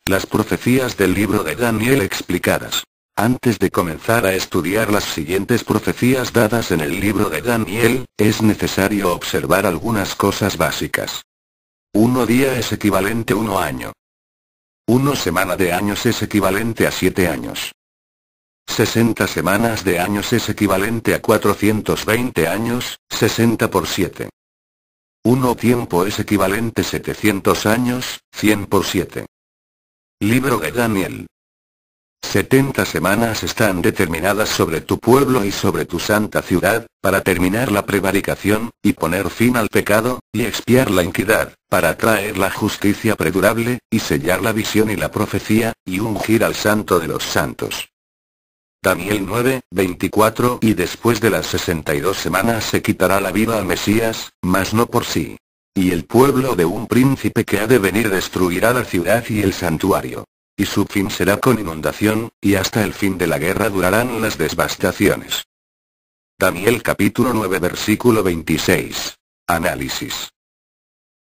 Las profecías del libro de Daniel explicadas. Antes de comenzar a estudiar las siguientes profecías dadas en el libro de Daniel, es necesario observar algunas cosas básicas. 1 día es equivalente a 1 año. 1 semana de años es equivalente a 7 años. 60 semanas de años es equivalente a 420 años, 60 por 7. 1 tiempo es equivalente a 700 años, 100 por 7. Libro de Daniel. 70 semanas están determinadas sobre tu pueblo y sobre tu santa ciudad, para terminar la prevaricación, y poner fin al pecado, y expiar la iniquidad, para traer la justicia perdurable, y sellar la visión y la profecía, y ungir al santo de los santos. Daniel 9, 24. Y después de las 62 semanas se quitará la vida al Mesías, mas no por sí. Y el pueblo de un príncipe que ha de venir destruirá la ciudad y el santuario. Y su fin será con inundación, y hasta el fin de la guerra durarán las devastaciones. Daniel capítulo 9 versículo 26. Análisis.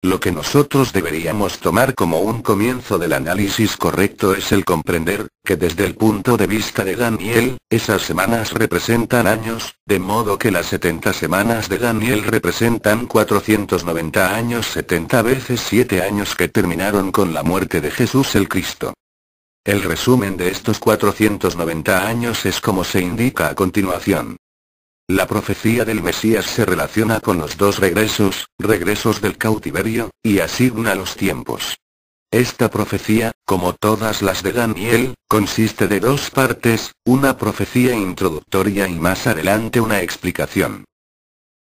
Lo que nosotros deberíamos tomar como un comienzo del análisis correcto es el comprender, que desde el punto de vista de Daniel, esas semanas representan años, de modo que las 70 semanas de Daniel representan 490 años, 70 veces 7 años que terminaron con la muerte de Jesús el Cristo. El resumen de estos 490 años es como se indica a continuación. La profecía del Mesías se relaciona con los dos regresos del cautiverio, y asigna los tiempos. Esta profecía, como todas las de Daniel, consiste de dos partes, una profecía introductoria y más adelante una explicación.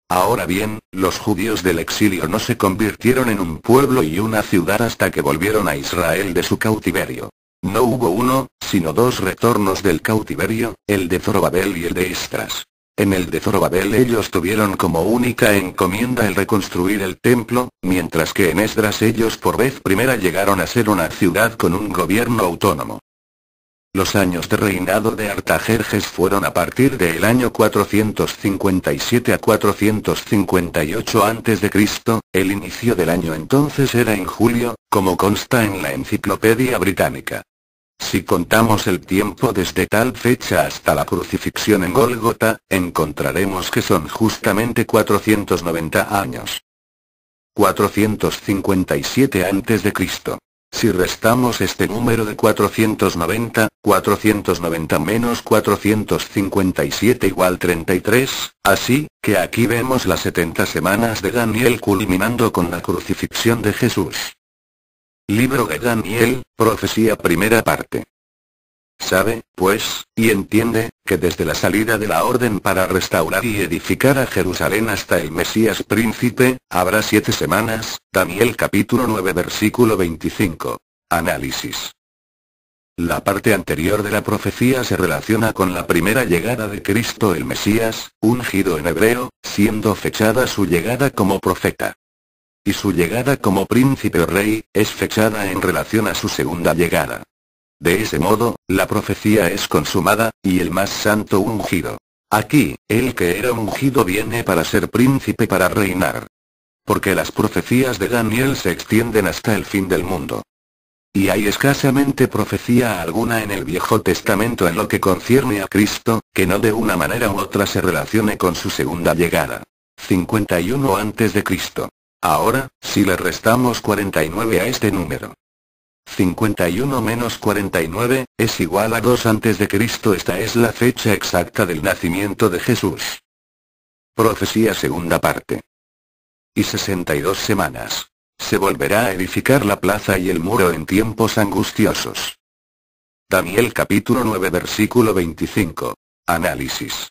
Ahora bien, los judíos del exilio no se convirtieron en un pueblo y una ciudad hasta que volvieron a Israel de su cautiverio. No hubo uno, sino dos retornos del cautiverio, el de Zorobabel y el de Esdras. En el de Zorobabel ellos tuvieron como única encomienda el reconstruir el templo, mientras que en Esdras ellos por vez primera llegaron a ser una ciudad con un gobierno autónomo. Los años de reinado de Artajerjes fueron a partir del año 457 a 458 a.C., el inicio del año entonces era en julio, como consta en la Enciclopedia Británica. Si contamos el tiempo desde tal fecha hasta la crucifixión en Gólgota, encontraremos que son justamente 490 años. 457 a.C. Si restamos este número de 490 menos 457 igual 33, así que aquí vemos las 70 semanas de Daniel culminando con la crucifixión de Jesús. Libro de Daniel, profecía primera parte. Sabe, pues, y entiende, que desde la salida de la orden para restaurar y edificar a Jerusalén hasta el Mesías príncipe, habrá 7 semanas, Daniel capítulo 9 versículo 25. Análisis. La parte anterior de la profecía se relaciona con la primera llegada de Cristo el Mesías, ungido en hebreo, siendo fechada su llegada como profeta. Y su llegada como príncipe o rey, es fechada en relación a su segunda llegada. De ese modo, la profecía es consumada, y el más santo ungido. Aquí, el que era ungido viene para ser príncipe para reinar. Porque las profecías de Daniel se extienden hasta el fin del mundo. Y hay escasamente profecía alguna en el Viejo Testamento en lo que concierne a Cristo, que no de una manera u otra se relacione con su segunda llegada. 51 a.C. Ahora, si le restamos 49 a este número. 51 menos 49, es igual a 2 a.C. Esta es la fecha exacta del nacimiento de Jesús. Profecía segunda parte. Y 62 semanas. Se volverá a edificar la plaza y el muro en tiempos angustiosos. Daniel capítulo 9 versículo 25. Análisis.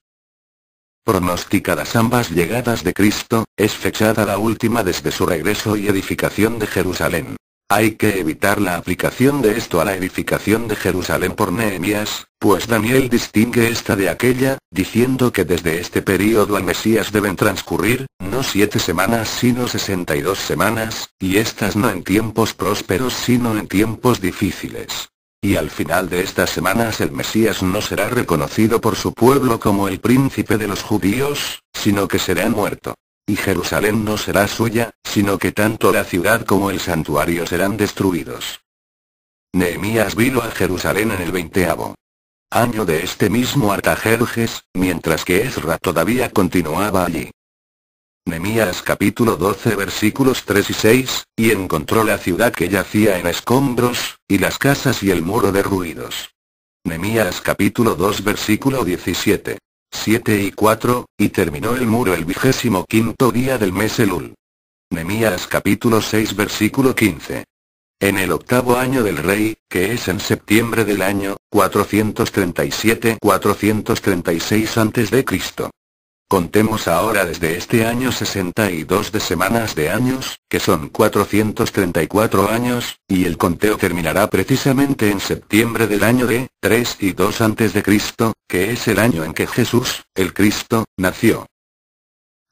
Pronosticadas ambas llegadas de Cristo, es fechada la última desde su regreso y edificación de Jerusalén. Hay que evitar la aplicación de esto a la edificación de Jerusalén por Nehemías, pues Daniel distingue esta de aquella, diciendo que desde este período al Mesías deben transcurrir, no 7 semanas sino 62 semanas, y estas no en tiempos prósperos sino en tiempos difíciles. Y al final de estas semanas el Mesías no será reconocido por su pueblo como el príncipe de los judíos, sino que será muerto. Y Jerusalén no será suya, sino que tanto la ciudad como el santuario serán destruidos. Nehemías vino a Jerusalén en el 20º año de este mismo Artajerjes, mientras que Ezra todavía continuaba allí. Nehemías capítulo 12 versículos 3 y 6, y encontró la ciudad que yacía en escombros, y las casas y el muro derruidos. Nehemías capítulo 2 versículo 17. 7 y 4, y terminó el muro el 25º día del mes Elul. Nehemías capítulo 6 versículo 15. En el 8º año del rey, que es en septiembre del año 437-436 a.C. Contemos ahora desde este año 62 de semanas de años, que son 434 años, y el conteo terminará precisamente en septiembre del año de 3 y 2 a.C., que es el año en que Jesús, el Cristo, nació.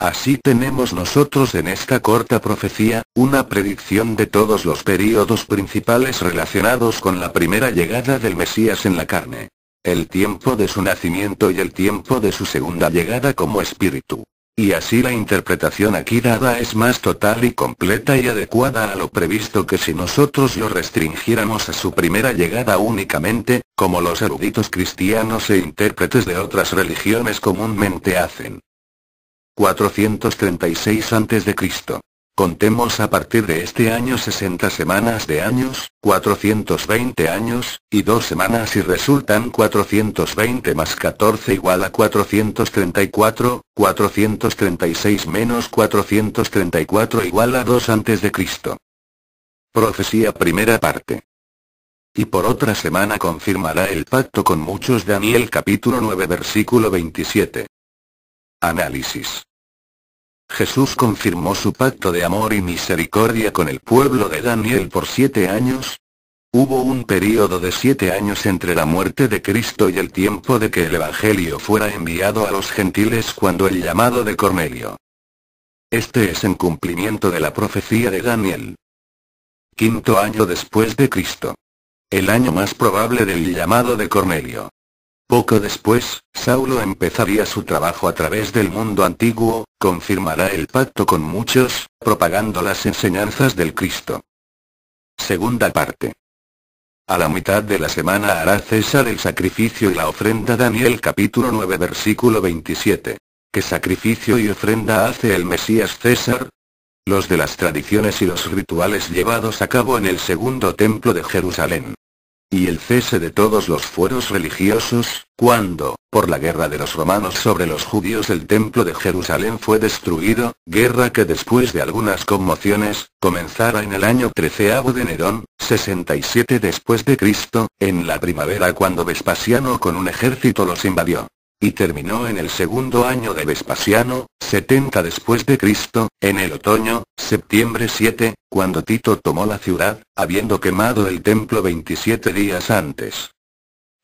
Así tenemos nosotros en esta corta profecía, una predicción de todos los períodos principales relacionados con la primera llegada del Mesías en la carne. El tiempo de su nacimiento y el tiempo de su segunda llegada como espíritu. Y así la interpretación aquí dada es más total y completa y adecuada a lo previsto que si nosotros lo restringiéramos a su primera llegada únicamente, como los eruditos cristianos e intérpretes de otras religiones comúnmente hacen. 436 a.C. Contemos a partir de este año 60 semanas de años, 420 años, y 2 semanas y resultan 420 más 14 igual a 434, 436 menos 434 igual a 2 a.C. Profecía primera parte. Y por otra semana confirmará el pacto con muchos. Daniel capítulo 9 versículo 27. Análisis. Jesús confirmó su pacto de amor y misericordia con el pueblo de Daniel por 7 años. Hubo un período de 7 años entre la muerte de Cristo y el tiempo de que el Evangelio fuera enviado a los gentiles cuando el llamado de Cornelio. Este es en cumplimiento de la profecía de Daniel. 5º año después de Cristo. El año más probable del llamado de Cornelio. Poco después, Saulo empezaría su trabajo a través del mundo antiguo, confirmará el pacto con muchos, propagando las enseñanzas del Cristo. Segunda parte. A la mitad de la semana hará César el sacrificio y la ofrenda. Daniel capítulo 9 versículo 27. ¿Qué sacrificio y ofrenda hace el Mesías César? Los de las tradiciones y los rituales llevados a cabo en el segundo templo de Jerusalén. Y el cese de todos los fueros religiosos, cuando, por la guerra de los romanos sobre los judíos el templo de Jerusalén fue destruido, guerra que después de algunas conmociones, comenzara en el año 13º de Nerón, 67 después de Cristo, en la primavera cuando Vespasiano con un ejército los invadió. Y terminó en el segundo año de Vespasiano, 70 después de Cristo, en el otoño, septiembre 7, cuando Tito tomó la ciudad, habiendo quemado el templo 27 días antes.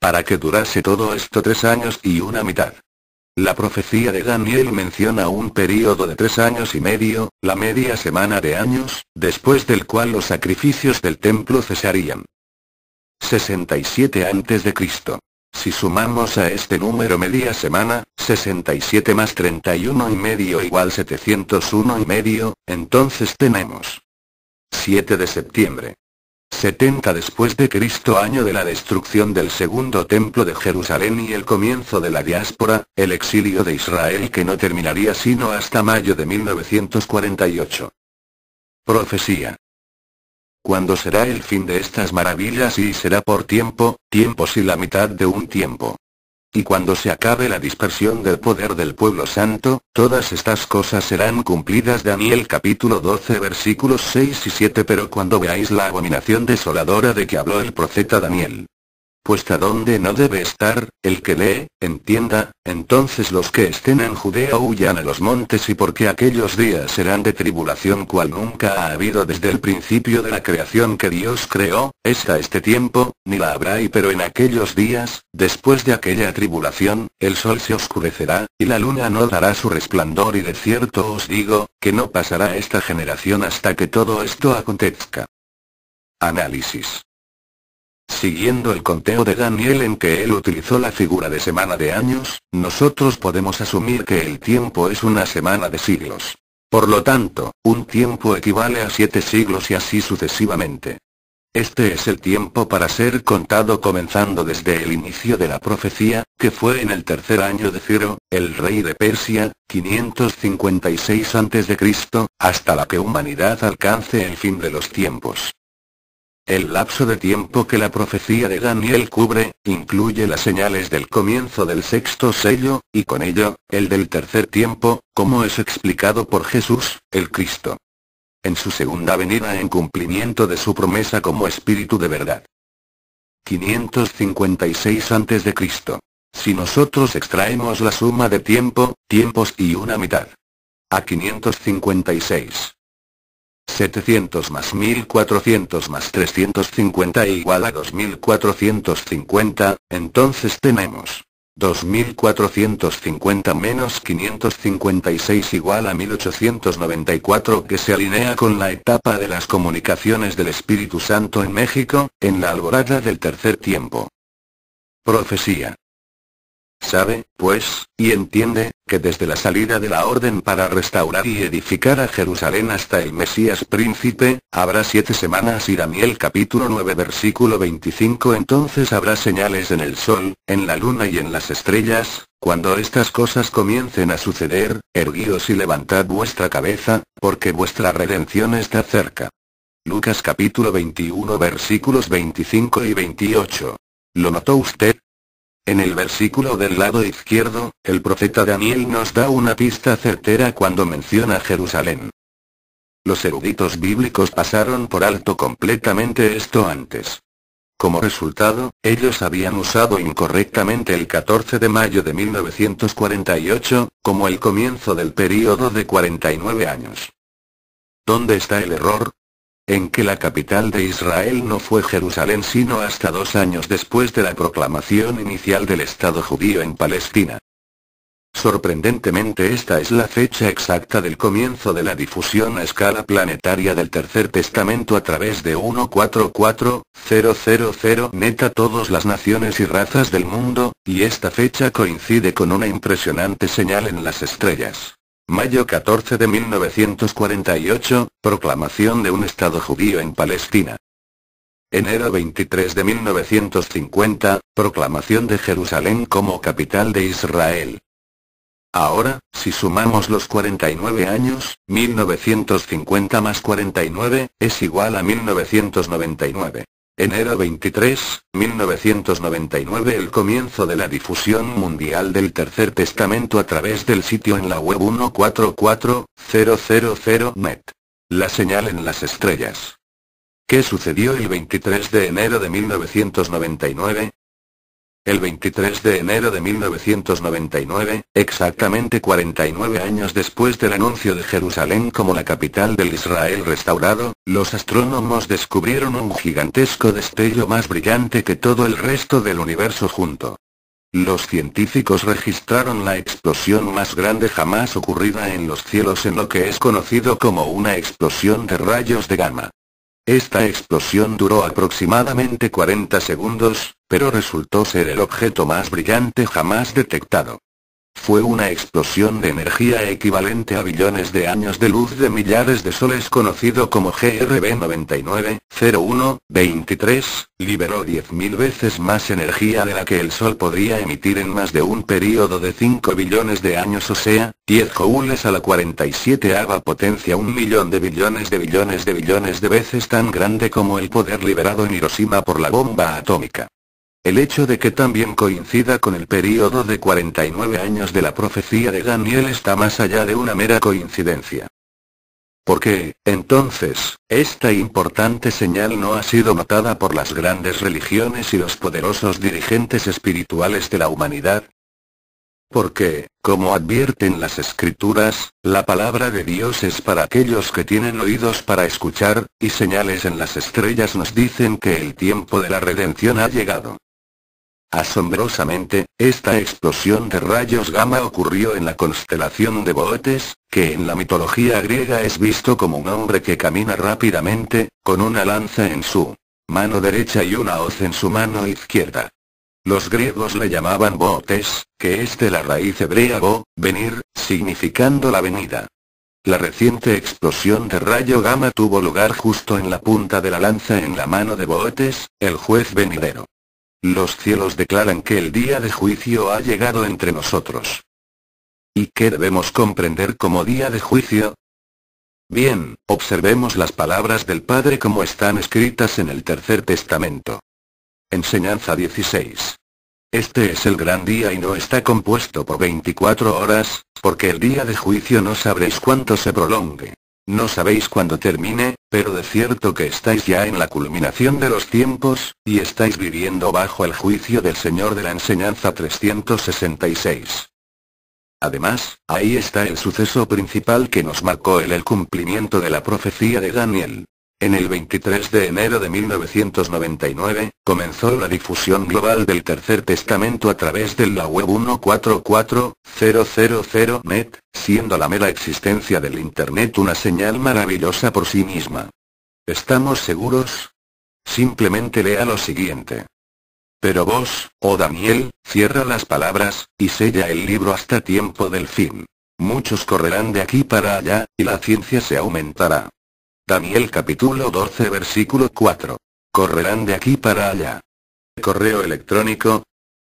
Para que durase todo esto 3 años y una mitad. La profecía de Daniel menciona un período de 3 años y medio, la media semana de años, después del cual los sacrificios del templo cesarían. 67 antes de Cristo. Si sumamos a este número media semana, 67 más 31 y medio igual 701 y medio, entonces tenemos 7 de septiembre. 70 después de Cristo, año de la destrucción del segundo templo de Jerusalén y el comienzo de la diáspora, el exilio de Israel que no terminaría sino hasta mayo de 1948. Profecía. ¿Cuándo será el fin de estas maravillas? Y será por tiempos y la mitad de un tiempo. Y cuando se acabe la dispersión del poder del pueblo santo, todas estas cosas serán cumplidas. Daniel capítulo 12 versículos 6 y 7. Pero cuando veáis la abominación desoladora de que habló el profeta Daniel, puesta donde no debe estar, el que lee, entienda, entonces los que estén en Judea huyan a los montes, y porque aquellos días serán de tribulación cual nunca ha habido desde el principio de la creación que Dios creó, hasta este tiempo, ni la habrá. Y pero en aquellos días, después de aquella tribulación, el sol se oscurecerá, y la luna no dará su resplandor, y de cierto os digo, que no pasará esta generación hasta que todo esto acontezca. Análisis. Siguiendo el conteo de Daniel en que él utilizó la figura de semana de años, nosotros podemos asumir que el tiempo es una semana de siglos. Por lo tanto, un tiempo equivale a 7 siglos y así sucesivamente. Este es el tiempo para ser contado comenzando desde el inicio de la profecía, que fue en el tercer año de Ciro, el rey de Persia, 556 a.C., hasta la que humanidad alcance el fin de los tiempos. El lapso de tiempo que la profecía de Daniel cubre, incluye las señales del comienzo del sexto sello, y con ello, el del tercer tiempo, como es explicado por Jesús, el Cristo, en su segunda venida en cumplimiento de su promesa como Espíritu de verdad. 556 a.C. Si nosotros extraemos la suma de tiempos y una mitad. A 556. 700 más 1400 más 350 igual a 2450, entonces tenemos 2450 menos 556 igual a 1894, que se alinea con la etapa de las comunicaciones del Espíritu Santo en México, en la alborada del tercer tiempo. Profecía. Sabe, pues, y entiende, que desde la salida de la orden para restaurar y edificar a Jerusalén hasta el Mesías príncipe, habrá 7 semanas y Daniel capítulo 9 versículo 25. Entonces habrá señales en el sol, en la luna y en las estrellas. Cuando estas cosas comiencen a suceder, erguíos y levantad vuestra cabeza, porque vuestra redención está cerca. Lucas capítulo 21 versículos 25 y 28. ¿Lo notó usted? En el versículo del lado izquierdo, el profeta Daniel nos da una pista certera cuando menciona Jerusalén. Los eruditos bíblicos pasaron por alto completamente esto antes. Como resultado, ellos habían usado incorrectamente el 14 de mayo de 1948, como el comienzo del período de 49 años. ¿Dónde está el error? En que la capital de Israel no fue Jerusalén sino hasta 2 años después de la proclamación inicial del Estado judío en Palestina. Sorprendentemente, esta es la fecha exacta del comienzo de la difusión a escala planetaria del Tercer Testamento a través de 144000 net a todas las naciones y razas del mundo, y esta fecha coincide con una impresionante señal en las estrellas. Mayo 14 de 1948, proclamación de un Estado judío en Palestina. Enero 23 de 1950, proclamación de Jerusalén como capital de Israel. Ahora, si sumamos los 49 años, 1950 más 49, es igual a 1999. Enero 23, 1999, el comienzo de la difusión mundial del Tercer Testamento a través del sitio en la web 144000 net. La señal en las estrellas. ¿Qué sucedió el 23 de enero de 1999? El 23 de enero de 1999, exactamente 49 años después del anuncio de Jerusalén como la capital del Israel restaurado, los astrónomos descubrieron un gigantesco destello más brillante que todo el resto del universo junto. Los científicos registraron la explosión más grande jamás ocurrida en los cielos en lo que es conocido como una explosión de rayos de gamma. Esta explosión duró aproximadamente 40 segundos, pero resultó ser el objeto más brillante jamás detectado. Fue una explosión de energía equivalente a billones de años de luz de millares de soles, conocido como GRB 9901-23, liberó 10.000 veces más energía de la que el Sol podría emitir en más de un período de 5 billones de años, o sea, 10 joules a la 47ª potencia, 1.000.000 de billones de billones de billones de veces tan grande como el poder liberado en Hiroshima por la bomba atómica. El hecho de que también coincida con el período de 49 años de la profecía de Daniel está más allá de una mera coincidencia. ¿Por qué, entonces, esta importante señal no ha sido notada por las grandes religiones y los poderosos dirigentes espirituales de la humanidad? Porque, como advierten las Escrituras, la palabra de Dios es para aquellos que tienen oídos para escuchar, y señales en las estrellas nos dicen que el tiempo de la redención ha llegado. Asombrosamente, esta explosión de rayos gamma ocurrió en la constelación de Bootes, que en la mitología griega es visto como un hombre que camina rápidamente, con una lanza en su mano derecha y una hoz en su mano izquierda. Los griegos le llamaban Bootes, que es de la raíz hebrea bo, venir, significando la venida. La reciente explosión de rayo gamma tuvo lugar justo en la punta de la lanza en la mano de Boetes, el juez venidero. Los cielos declaran que el día de juicio ha llegado entre nosotros. ¿Y qué debemos comprender como día de juicio? Bien, observemos las palabras del Padre como están escritas en el Tercer Testamento. Enseñanza 16. Este es el gran día y no está compuesto por 24 horas, porque el día de juicio no sabréis cuánto se prolongue. No sabéis cuándo termine, pero de cierto que estáis ya en la culminación de los tiempos, y estáis viviendo bajo el juicio del Señor de la enseñanza 366. Además, ahí está el suceso principal que nos marcó el cumplimiento de la profecía de Daniel. En el 23 de enero de 1999, comenzó la difusión global del Tercer Testamento a través de la web 144000net, siendo la mera existencia del Internet una señal maravillosa por sí misma. ¿Estamos seguros? Simplemente lea lo siguiente. Pero vos, oh Daniel, cierra las palabras, y sella el libro hasta tiempo del fin. Muchos correrán de aquí para allá, y la ciencia se aumentará. Daniel capítulo 12 versículo 4. Correrán de aquí para allá. Correo electrónico.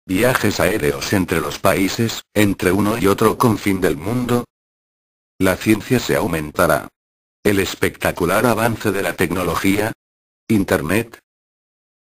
Viajes aéreos entre los países, entre uno y otro confín del mundo. La ciencia se aumentará. El espectacular avance de la tecnología. Internet,